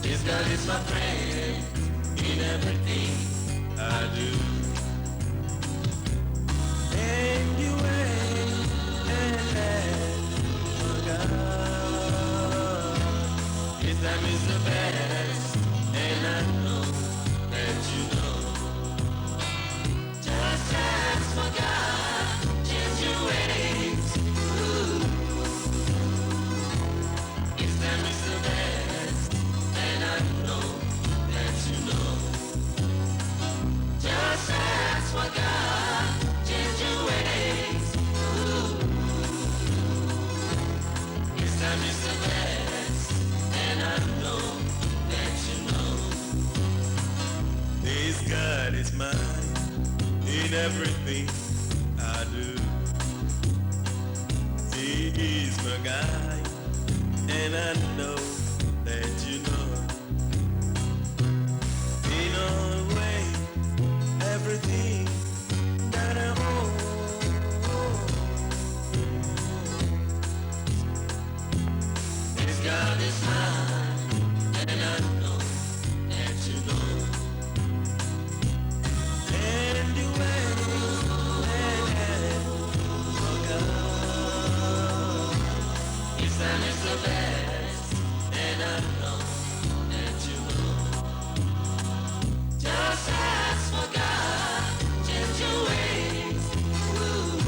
Yes, God is my friend in everything I do. And you ain't God. His time is the best, and I know that you know. Just ask for God, change your ways. Ooh. His time is the best, and I know that you know. Just ask for God, change your ways. Ooh. His time is the best, and I know that you know. This God is mine in everything I do. He is my guide, and I know that you know. In all way, everything that I own. This God is mine, and I know that you know. And you ain't God. His time is the best, and I know that you know. Just ask for God, change your ways. Ooh.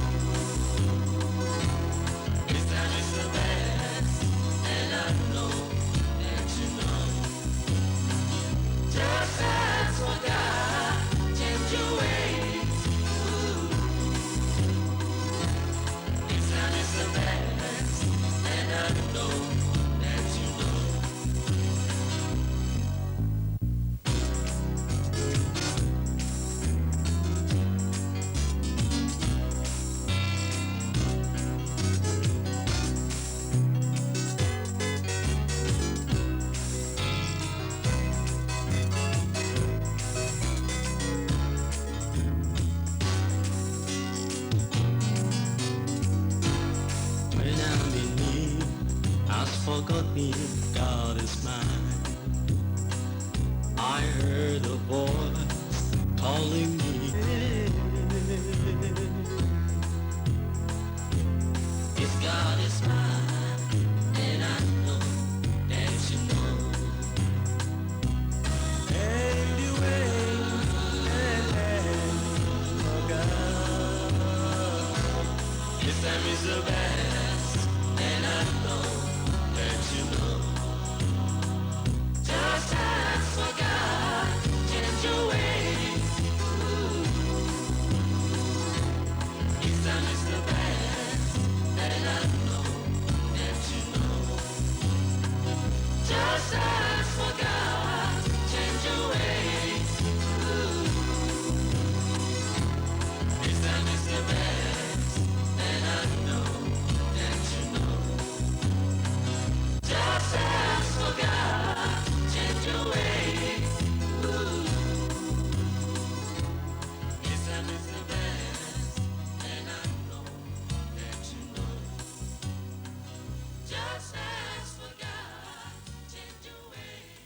His time is the best, and I know that you know. Just ask for God, change your ways. Ooh. His time is the best, and I know that you know. When I'm in need, ask for God me, God is mine. I heard a voice calling me. If God is mine, then I know that you know. And you ain't God. His time is the best, and I know that you know. Just ask for God, change your ways. Ooh. His time is the best, and I know that you know. Just ask for God, change your ways. Ooh. His time is the best, and I know that you know. Just ask for God, change your ways. Ooh. His time is the best, and I know that you know. Just ask for God, change your ways.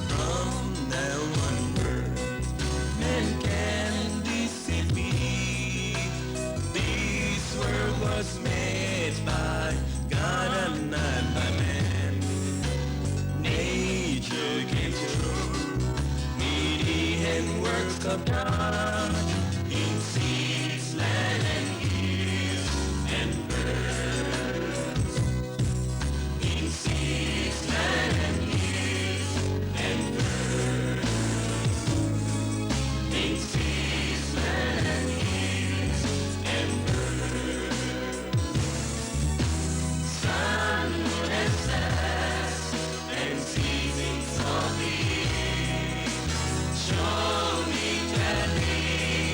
From now onward, men can deceive me. This world was made by God and not by man. Nature came true, meaty and works of God, in seas, land and hills and birds. In seas, land and hills and birds. In seas, land and hills and birds. Sun, moon and stars and seasons of the show me gladly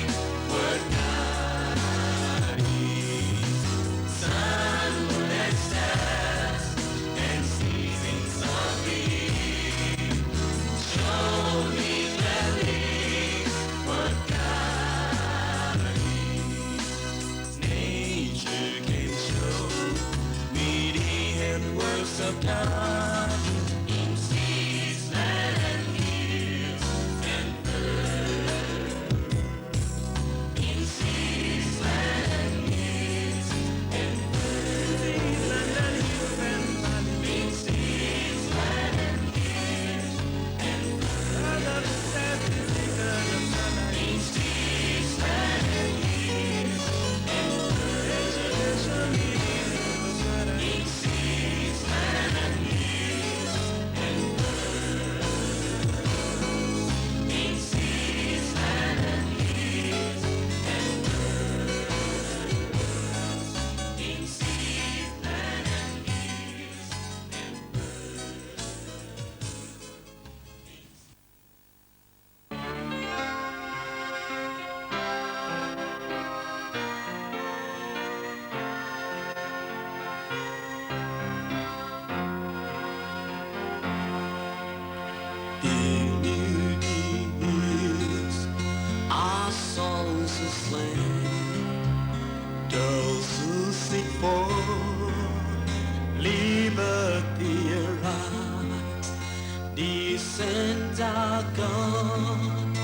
God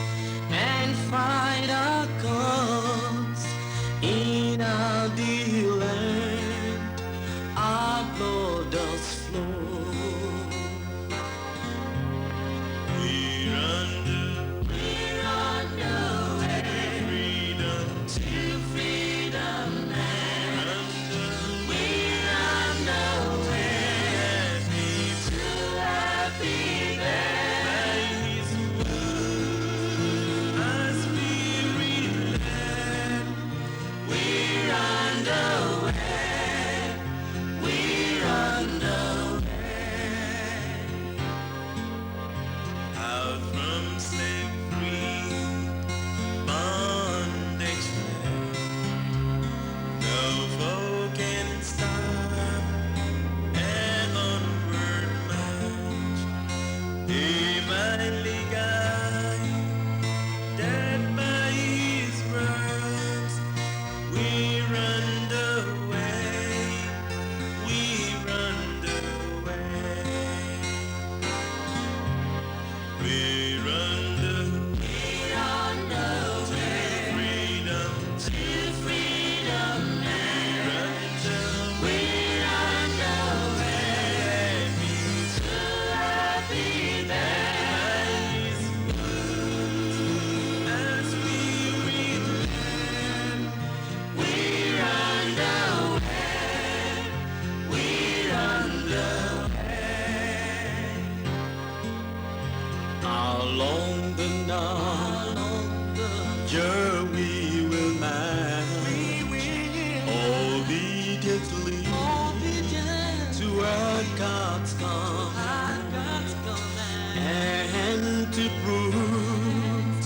and fight our cause in our dear land. Our blood does flow. We're on the way to freedom land. We're on the way to happy land. As we relent, we're on the way. We're on the way out from slavery, bondage, no foe can stop an onward march. Divinely guided by His words, we run the way. We run the way. We run the freedom to freedom land. We run the way to happy days. As we relent, we run the way. We run the way. Along the night, journey will march obediently to our God's command, and to prove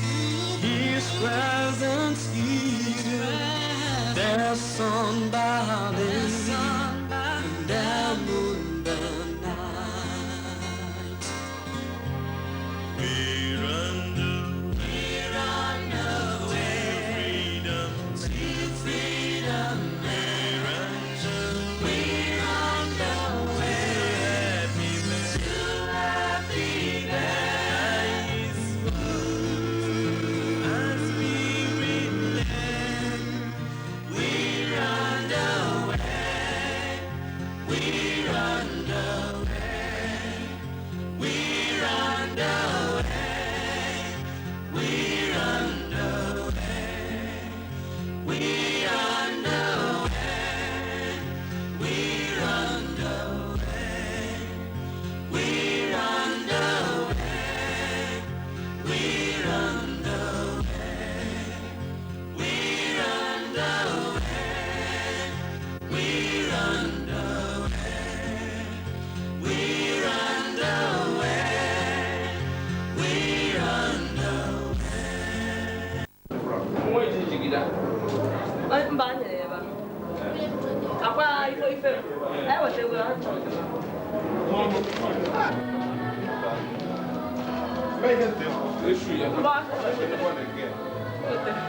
His presence here. There's somebody in the moon the night. We're on the way to freedom land. We're on the way to happy days. As we relent, we're on the way. We're on the way. We're on the way. We're on the way. We're on the way. We're on the way. We're on the way. We're on the way. We're on the way. We're on the way. We're on the way. We're on the way. Mba anyere ya ebe a. Akwa ife. Eweta ego ha chọrọ. Mba.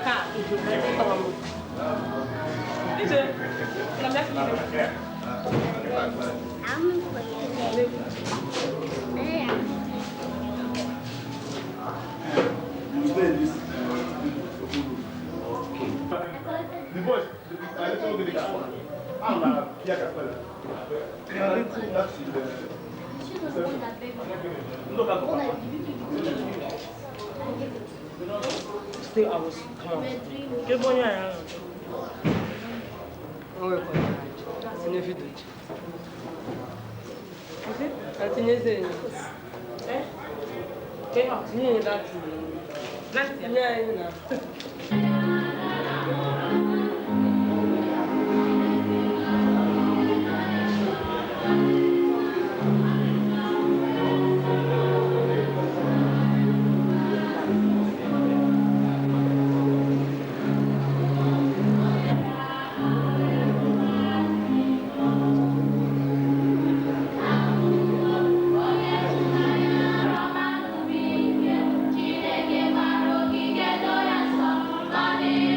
Ha. Ije. Na mesi. The voice, I little bit of I'm a Yaga. Look at Still, I was come on. Good morning. Oh, we're going to in every day. Is it? That's in his name. Eh? Okay, how? Yeah, that's it. Yeah, you know. Money.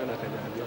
kana kajaambia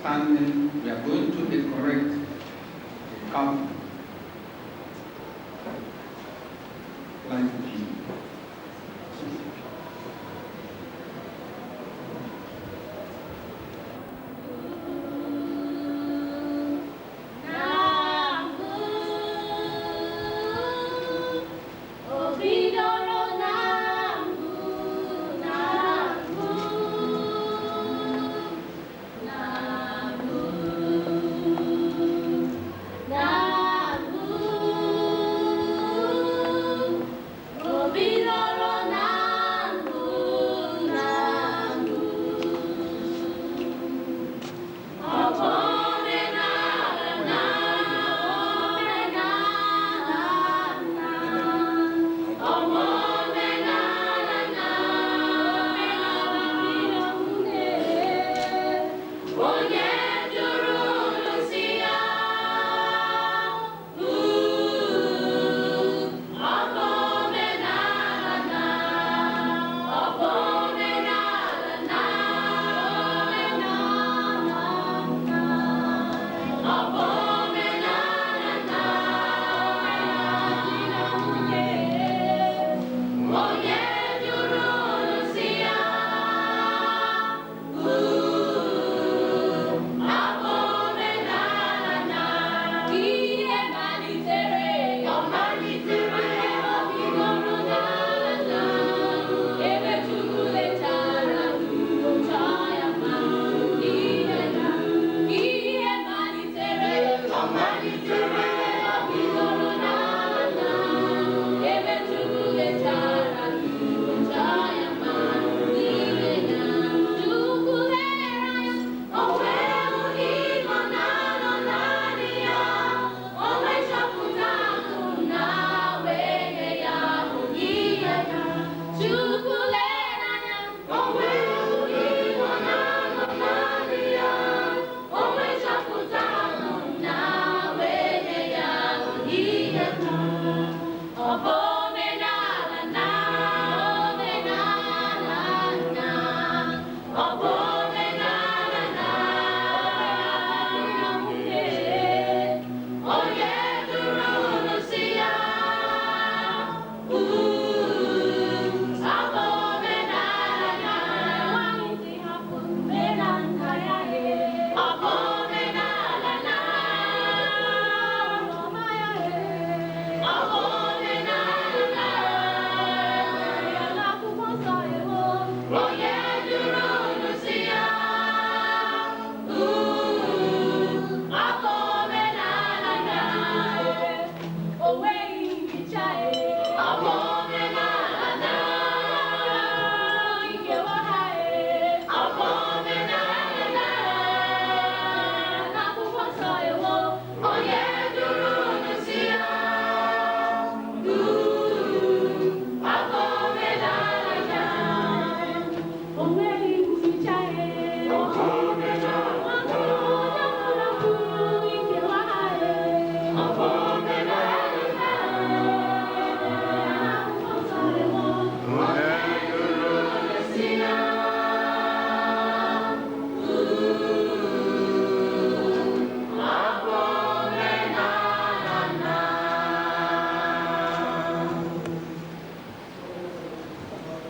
standing, we are going to correct the cup line G.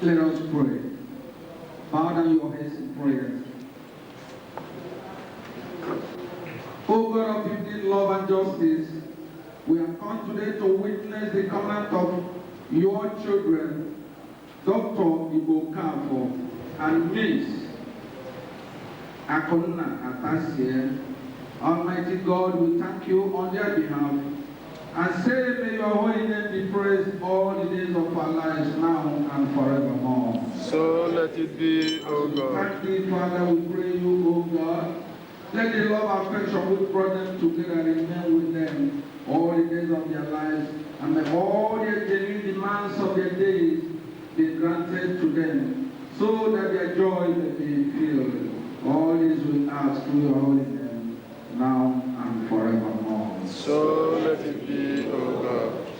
Let us pray. Bow down your heads in prayer. O God of infinite love and justice, we have come today to witness the covenant of your children, Dr. Igbo and Miss Akona Atasia. Almighty God, we thank you on their behalf and say, may your holy name be praised all the days of our lives now and forevermore. So let it be, O God. Thank thee, Father, we pray you, O God. Let the love and affection which brought them together remain with them all the days of their lives, and may all their daily demands of their days be granted to them, so that their joy may be filled. All this we ask through your holy name, now and forevermore. So let it be, O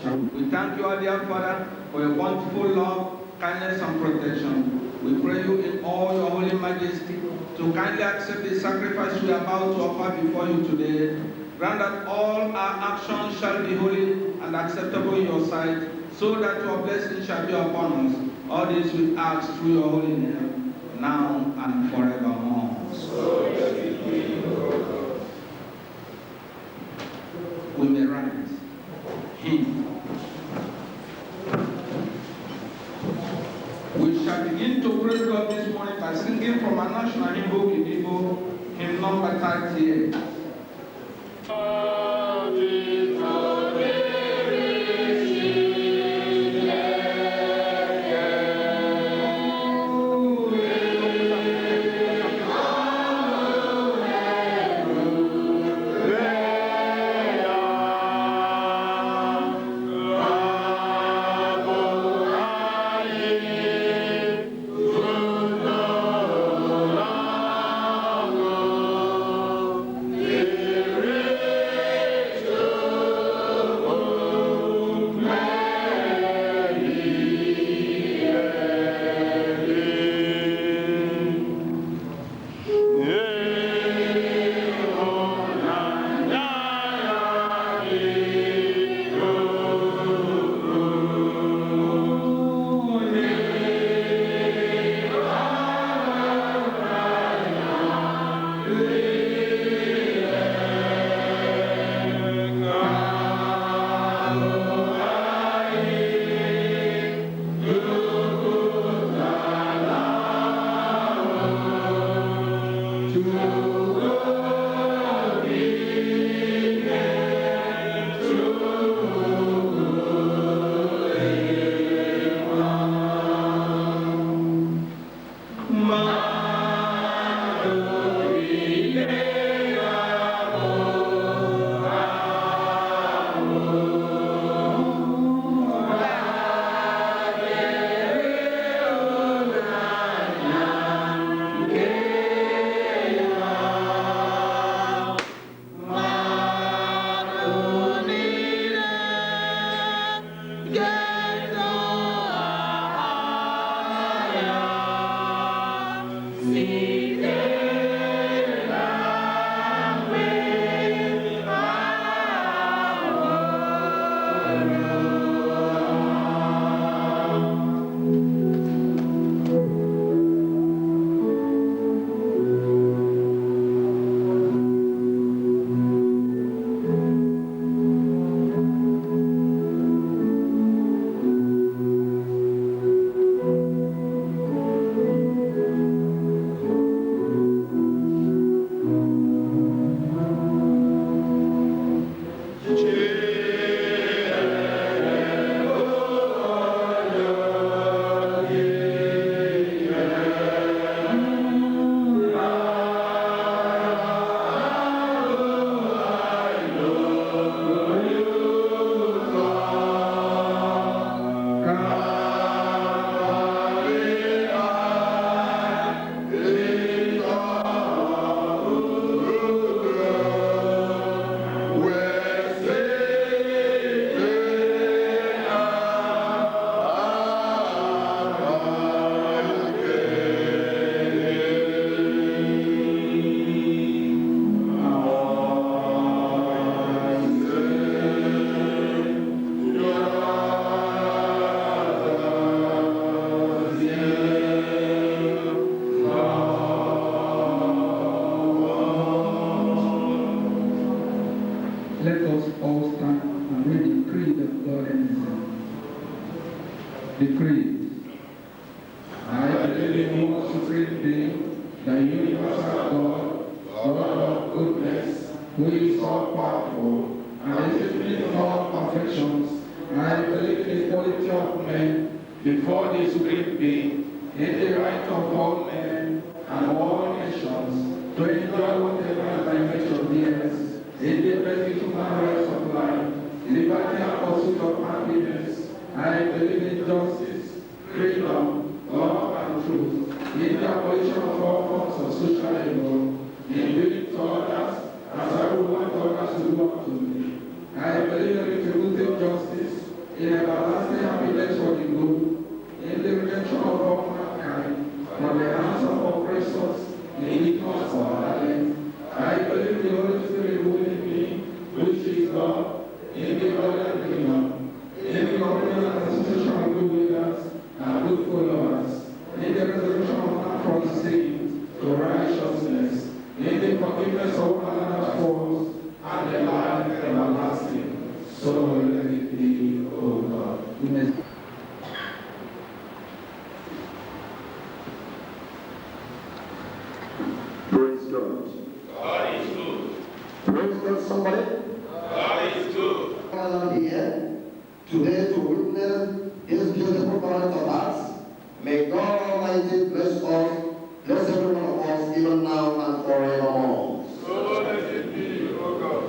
God. We thank you, our dear Father, for your wonderful love, kindness, and protection. We pray you in all your holy majesty, to kindly accept the sacrifice we are about to offer before you today. Grant that all our actions shall be holy and acceptable in your sight, so that your blessing shall be upon us. All this we ask through your holy name, now and forevermore. We may write hymn. We shall begin to praise God this morning by singing from our national hymn book in Igbo, hymn number 38. Let us all stand and read the creed of God and His. The creed. I believe in one supreme being, the universal God, God of goodness, who is all powerful and is in all perfections. I believe in the equality of men before the supreme being, in the right of all men and all nations, to enjoy whatever by nature theirs. In the basic human rights of life, liberty and pursuit of happiness, I believe in justice, freedom, love, and truth, in the abolition of all forms of social evil, in doing to others as I would want others to do unto me. I believe in retributive justice, in everlasting happiness for the good, in the redemption of all mankind, from the hands of oppressors, in royal kingdom. In the communion and association of good leaders and good followers. In the resurrection of man from sin to righteousness. In the forgiveness of one another's faults and the life everlasting. So let it be, O God. Amen. Praise God. God is good. Praise God, somebody. God is good. I'm here today to witness His beautiful covenant of us. May God Almighty bless us, bless every one of us, even now and forevermore. So let it be, O God.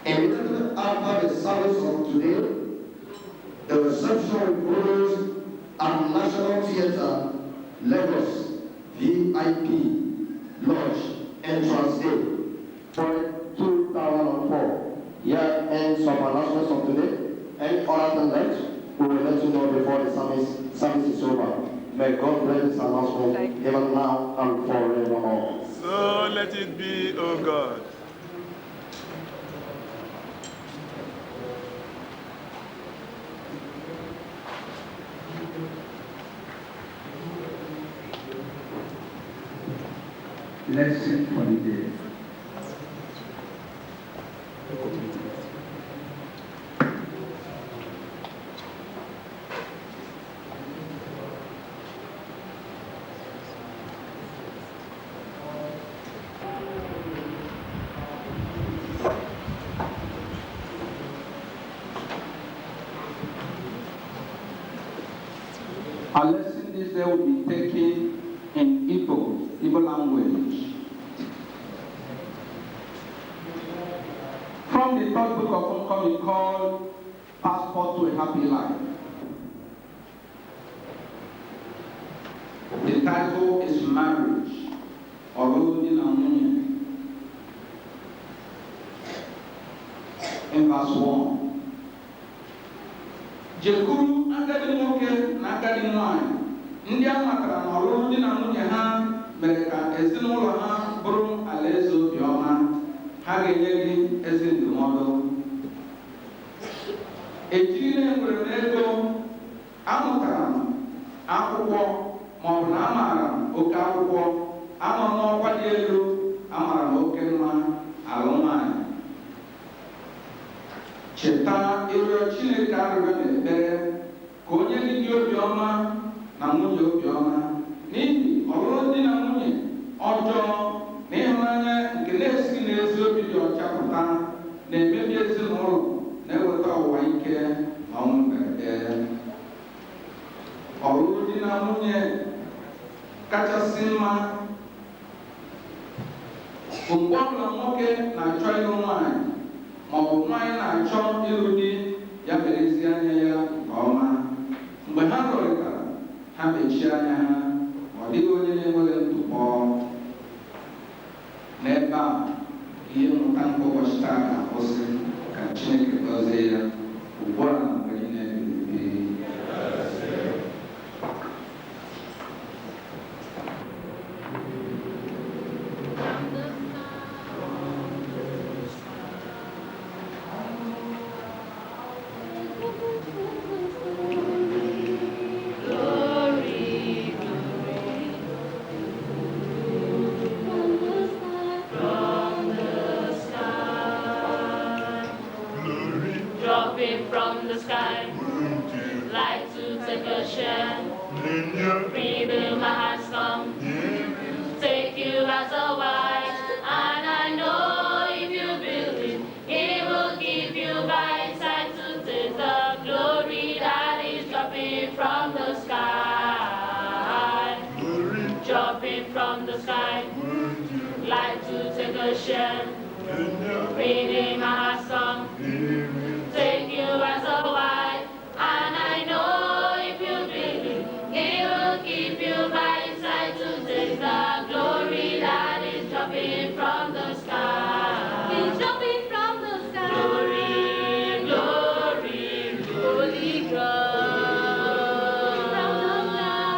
Immediately after the service of today, the reception will close at National Theatre, Lagos, VIP, Lodge, Entrance Day, 2004. Here ends some announcements of today. Any other than that, we will let you know before the service is over. May God bless this announcement even now and forevermore. So let it be, O God. Lesson for the day. Our lesson this day will be taken in Igbo language. From the third book of Homecoming called Passport to a Happy Life. The title is Marriage, Ọlụlụ di na Nwunye. In verse 1. Jekuru agadi nwoke na agadi nwanyị ndị a matara na ọlụlụ di na nwunye ha mere ka ezinụlọ ha bụrụ alaeze obiọma. Ha ga-enye gị ezi ndụmọdụ. Ejirila enwere m ego, amụtara m akwụkwọ maọbụ na amaara m oke akwụkwọ, anọ n'ọkwa dị elu, amaara m oke mma alụ nwanyị. Cheta ịrịọ Chineke arịrịọ n'ekpere ka o nye gị di obiọma na nwunye obiọma, n'ihi ọlụlụ di na nwunye ọjọọ na ịhụnanya nke na-esighị n'ezi obi dị ọcha pụta na-emebi ezinụlọ, na-eweta ọwụwa ike na ọnwụ mberede. Ọlụlụ di na nwunye kachasị mma bụ mgbe ọbụla nwoke na-achọ ịlụ nwaanyị maọbụ nwaanyị na-achọ ịlụ di, ya merezie anya ya nke ọma. Mgbe ha rụrịtara, ha mechie anya ha, ọ dịghị onye na-enweghị ntụpọ. N'ebe a, ihe mmụta nke ụbọchị taa ga-akwụsị. Ka Chineke gọzie ya ugbu a na mgbe niile ebighị ebi. Dropping from the sky, like to take a share. Freedom has come, take you as a wife. And I know if you believe, He will give you by sight to take the glory that is dropping from the sky. Dropping from the sky, like to take a share. Freedom has come, take you as a wife, and I know if you believe, He will keep you by His side to take the glory that is dropping from the sky. He's dropping from the sky. Glory, glory, Holy Ghost.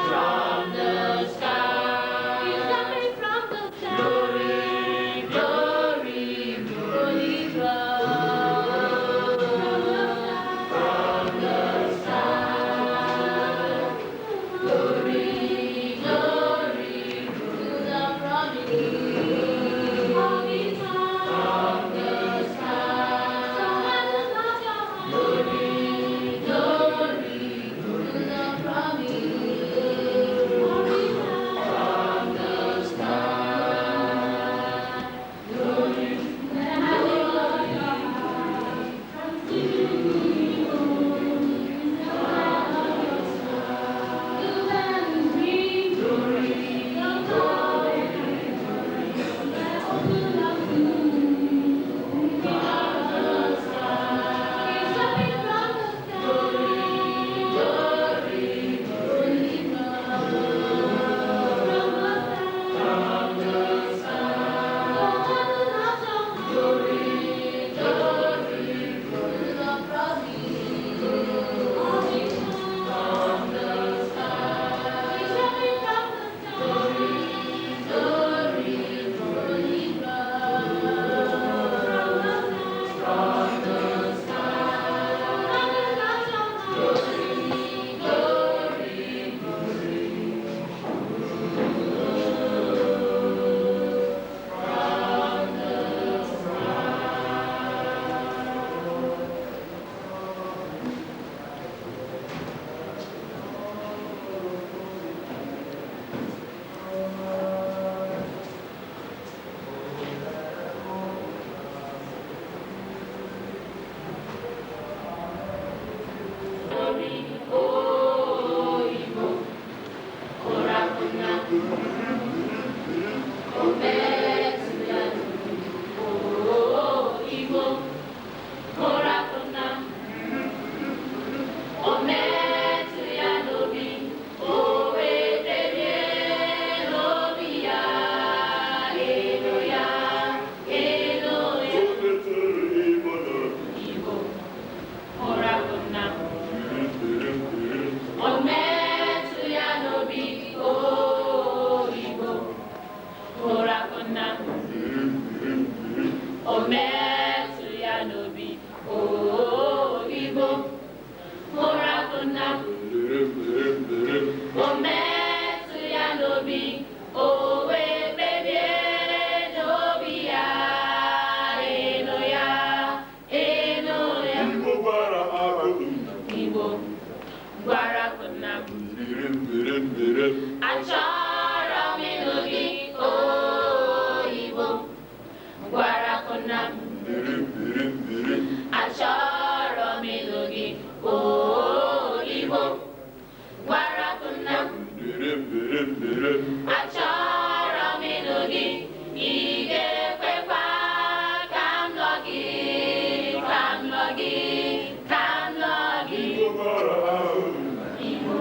From the sky. He's dropping from the sky. Glory, glory, Holy Ghost. Igbo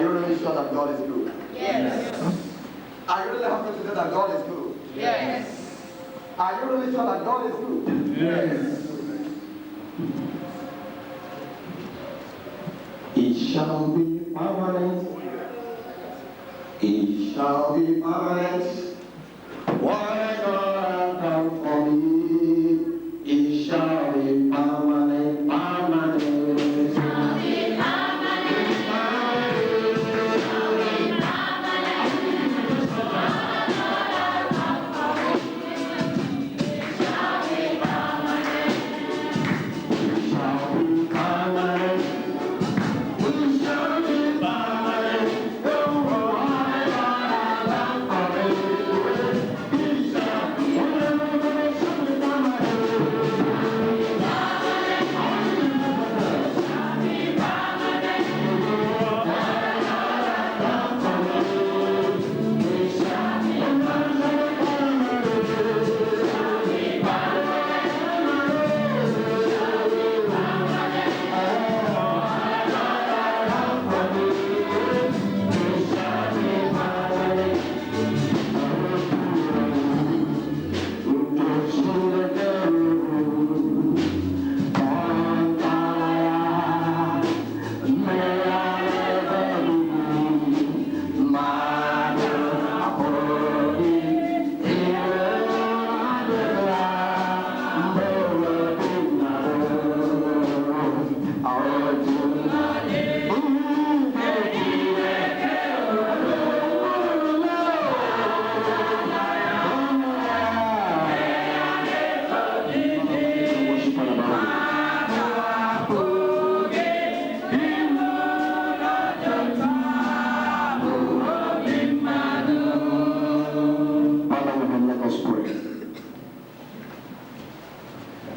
you really sure that God is good? Yes. Are you really happy to know that God is good? Yes. Are you really sure that God is good? Yes. It shall be permanent. It shall be permanent. What God done for me, it shall be permanent, permanent.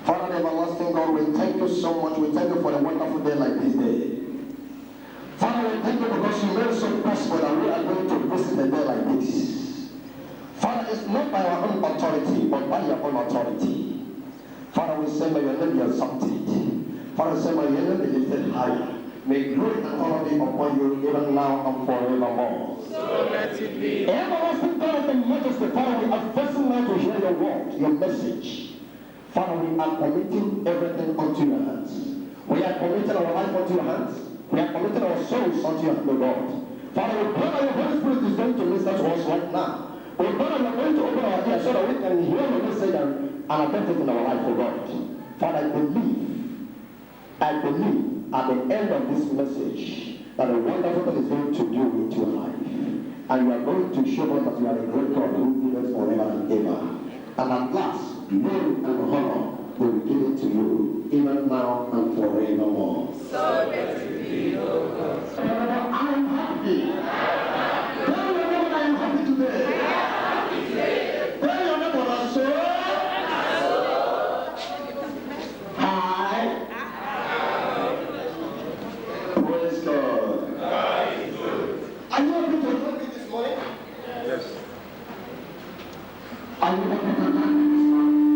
Father, everlasting God, we thank you so much. We thank you for a wonderful day like this day. Father, we thank you because you made it so possible that we are going to visit a day like this. Father, it's not by our own authority, but by your own authority. Father, we say, may your name be exalted. Father, we say, may your name be lifted higher. May glory and honor be upon you even now and forevermore. So let it be. Everlasting God and majesty, Father, we are facing now to hear your word, your message. Father, we are committing everything unto your hands. We are committing our life unto your hands. We are committing our souls unto your hand, God. Father, we pray that your Holy Spirit is going to minister to us right now. We pray that you are going to open our ears so that we can hear your message and adopt it in our life, God. Father, I believe at the end of this message that a wonderful thing is going to do into your life. And you are going to show us that you are a great God who gives us forever and ever. And at last, glory and honor will be given to you, even now and forevermore. So let it be, O God. I am happy. Tell your neighbor I am happy today. Tell your neighbor that so. Hi. Praise God. Are you happy to help me this morning? Yes. Are you happy to help me this morning?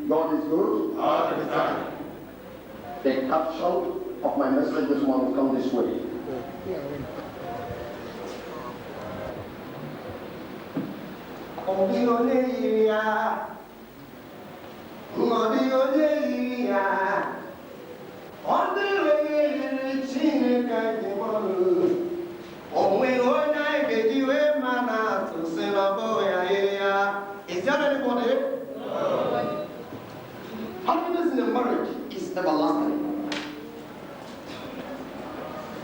God is good all the time. The caption of my message this morning will come this way. On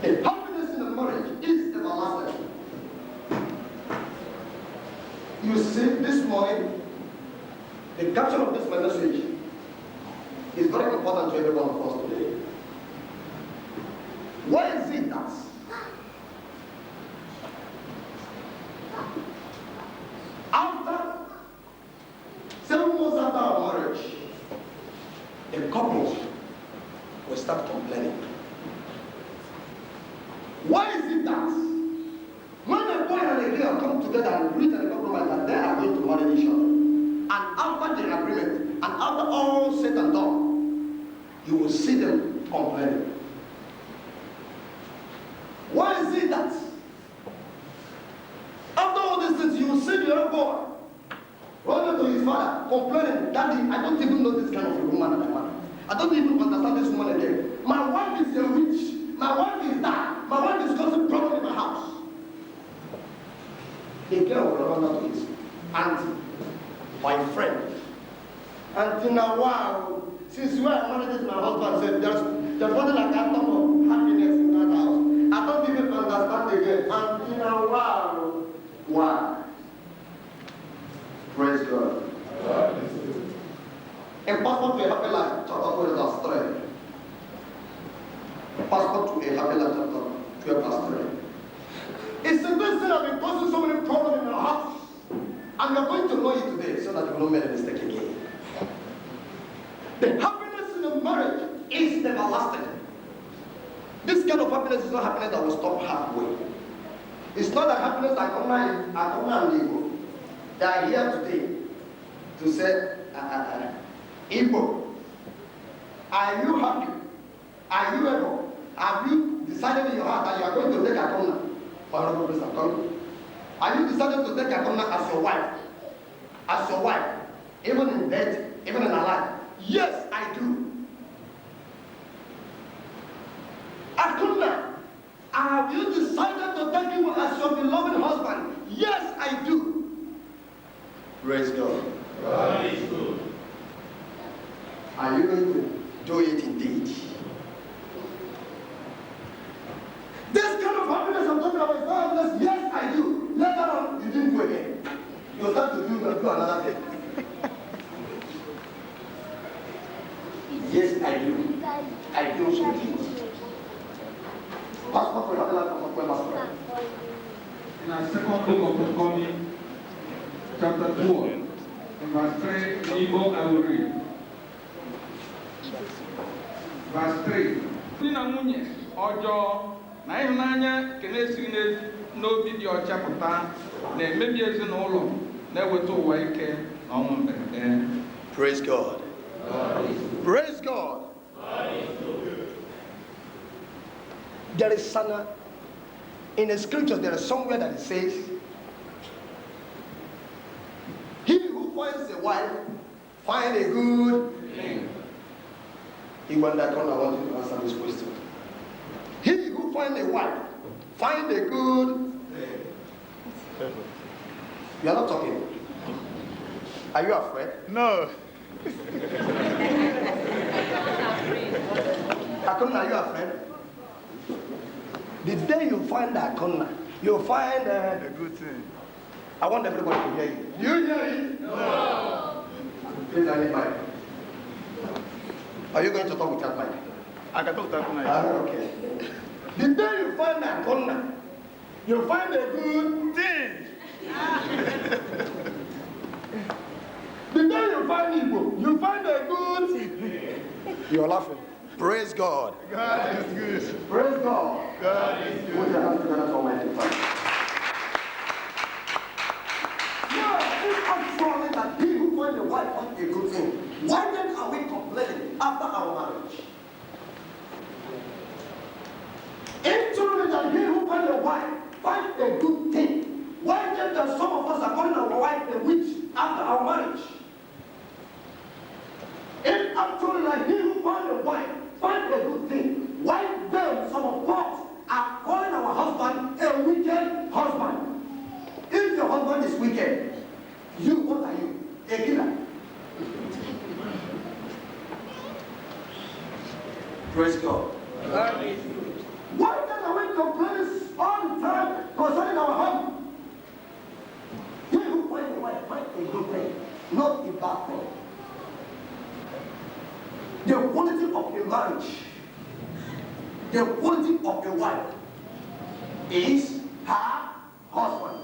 The happiness in the marriage is everlasting. You see, this morning, the caption of this message is very important to every one of us today. Why is it that after 7 months after our marriage, the couples will start complaining? Why is it that when a boy and a girl come together and reach a compromise that they are going to marry each other, and after the agreement, and after all said and done, you will see them complaining? Why is it that after all these things, you will see the young boy running to his father complaining, "Daddy, I don't even know this kind of a woman that I married. I don't even understand this woman again. My wife is a witch. My wife is that. My wife is causing problem in my house." The girl will run out to his auntie, my friend. "Auntie, now wow, since you are married to my husband, said there's nothing like that type of happiness in that house. I don't even understand again. Auntie, now wow." Why? Praise God. In Passport to a Happy Life, chapter 12, verse 3. Passport to a Happy Life, chapter 12, verse 3. It's the best thing I've been causing so many problems in our house. And you're going to know it today so that you will not make a mistake again. The happiness in a marriage is everlasting. This kind of happiness is not happiness that will stop halfway. It's not that happiness that come and leave. They are here today to say, Igbo, are you happy? Are you able? Have you decided in your heart that you are going to take Akona? Are you decided to take Akona as your wife? As your wife? Even in death, even in alive? Yes, I do. Akona, have you decided to take him as your beloved husband? Yes, I do. Praise God. God is good. Are you going to do it indeed? This kind of happiness I'm talking about is not happiness. Yes, I do. Later on, you didn't do again. You start to do another thing. Yes, I do. I do something. Passport for Happy Life, passport. In our second book of Deuteronomy, chapter 12, in verse 3, in Igbo I will read. Verse 3. Di na nwunye ọjọọ na ịhụnanya nke na-esighị n'obi dị ọcha pụta na-emebi ezinụlọ na-eweta ụwa ike na ọnwụ mberede. Praise God. Praise God. There is in the scriptures, there is somewhere that it says, "He who finds a wife, find a good thing." I want you to answer this question. He who finds a wife, find a good thing. You are not talking. Are you afraid? No. Akona, are you afraid? The day you find that Akona, you'll find A good thing. I want everybody to hear you. Do you hear it? No. Please, I need mic. Are you going to talk with that mic? I can talk that tonight. Okay. The day you find that Akona, you'll find a good thing. The day you find Igbo, you find a good thing. You're laughing. Praise God. God is good. Praise God. God is Put good. your hands together for Almighty Father. Yeah, it's actually that he who finds a wife finds a good thing. Why then are we complaining after our marriage? It's true that he who finds a wife finds a good thing. Why then that some of us are calling our wife a witch after our marriage? It's actually like he who finds a wife finds a good thing. Why then some of us are calling our husband a wicked husband? If your husband is wicked, you, what are you? A killer. Praise God. Why then are we complains all the time concerning our home. He who finds a wife finds a good thing, not a bad thing. The quality of a marriage, the quality of a wife is her husband.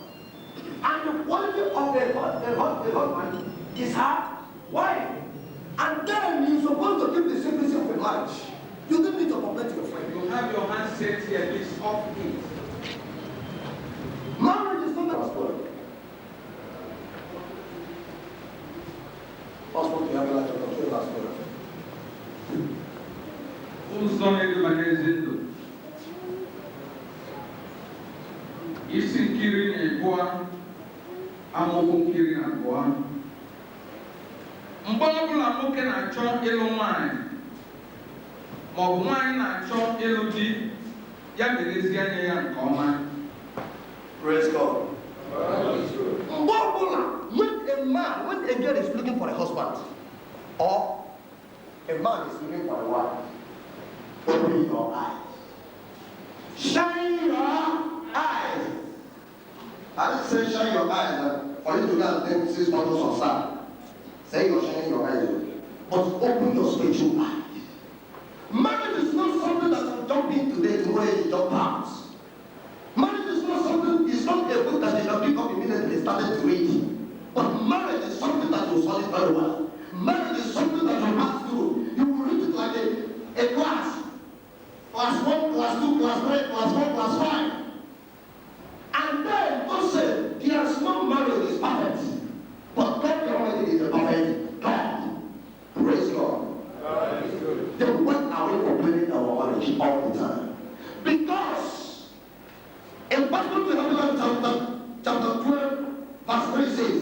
And the quality of a husband is her wife. And then you're supposed to keep the secrecy of a marriage. You don't need to complain to your friend. You have your hand set here, please off it. Marriage is not a story. Passport, you have a lot of control last story. Ụzọ na-edubanye ezi ndụ. Isi nkiri na-ebua, amaokwu nkiri na-abụọ. Mgbe ọbụla nwoke na-achọ ịlụ nwanyị, ma ọ bụ nwanyị na-achọ ịlụ di, ya merezi anya ya nke ọma. Praise God. When a girl is looking for a husband, or a man is looking for a wife, open your eyes. Shine your eyes. I didn't say shine your eyes for you to go and take 6 bottles of sand. Say you're shining your eyes, but open your spiritual eyes. Marriage is not something that you jump in today, tomorrow you jump out. Marriage is not something, it's not a book that you can pick up immediately and start to read. But marriage is something that you study very well. Marriage is something that you pass through. You will read it like a class. Class 1, class 2, class 3, class 4, class 5. And then God said, there is no marriage is perfect. But God Almighty is a perfect God. Praise God. They went away from winning our marriage all the time. Because in Bible chapter 12, verse 3 says,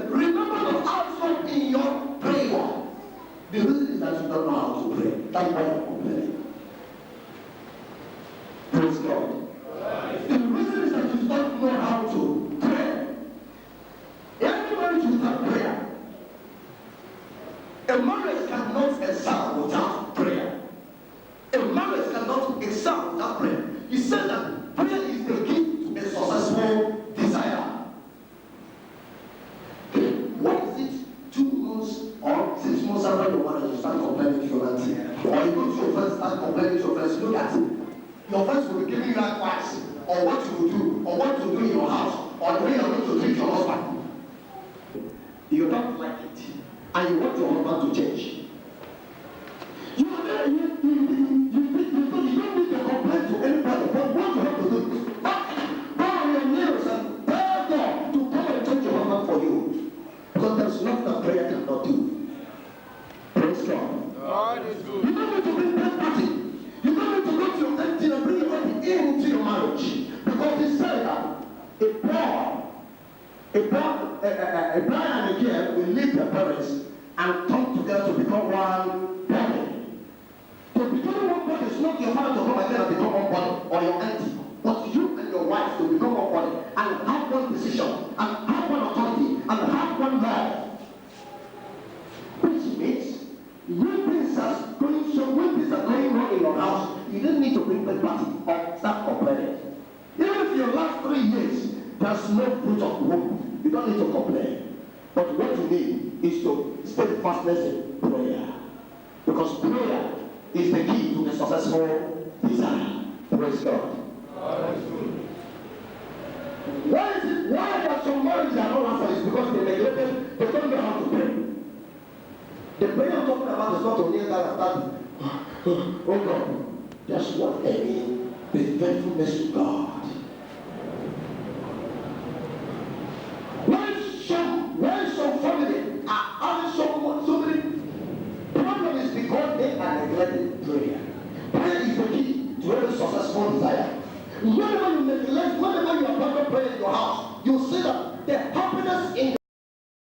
remember to also in your prayer. The reason is that you don't know how to pray. That's why you're complaining. Praise God. The reason is that you don't know how to pray. Everybody should have prayer. A marriage cannot excel without prayer. A marriage cannot excel without prayer. He said that prayer is the key to a successful desire. What is it? 2 months or 6 months after your marriage, you start complaining to your auntie. Or you go to your friends, start complaining to your friends. Look at it. Your friends will be giving you advice on what you will do, or what to do in your house, or the way you're going to treat your husband. You don't like it, and you want your husband to change. You don't need to complain to anybody, but what you have to do is bow on your knees and tell God to come and change your husband for you. Because there's nothing that prayer cannot do. Praise God. God is good. You don't need to bring that party. You don't need to go to your empty and bring your party into your marriage. Because he said that a bride and a girl will leave their parents and come together to become one body. To become one body is not your father to come again and become one body, or your auntie, but you and your wife to become one body and have one decision, and have one authority, and have one life. Which means when things are going wrong in your house, you don't need to bring the party or start complaining. Even if your last 3 years there's no fruit of womb, you don't need to complain. But what you need is to steadfastness in prayer. Because prayer is the key to a successful desire. Praise God. Why does some marriages are not answered? It's because they neglected, they don't know how to pray. The prayer I'm talking about is not only that and that. Oh God, that's what I mean. The faithfulness to God. When some family are having so many problems, because they are neglecting prayer. Prayer is the key to every successful desire. Whenever you neglect, whenever you abandon prayer in your house, you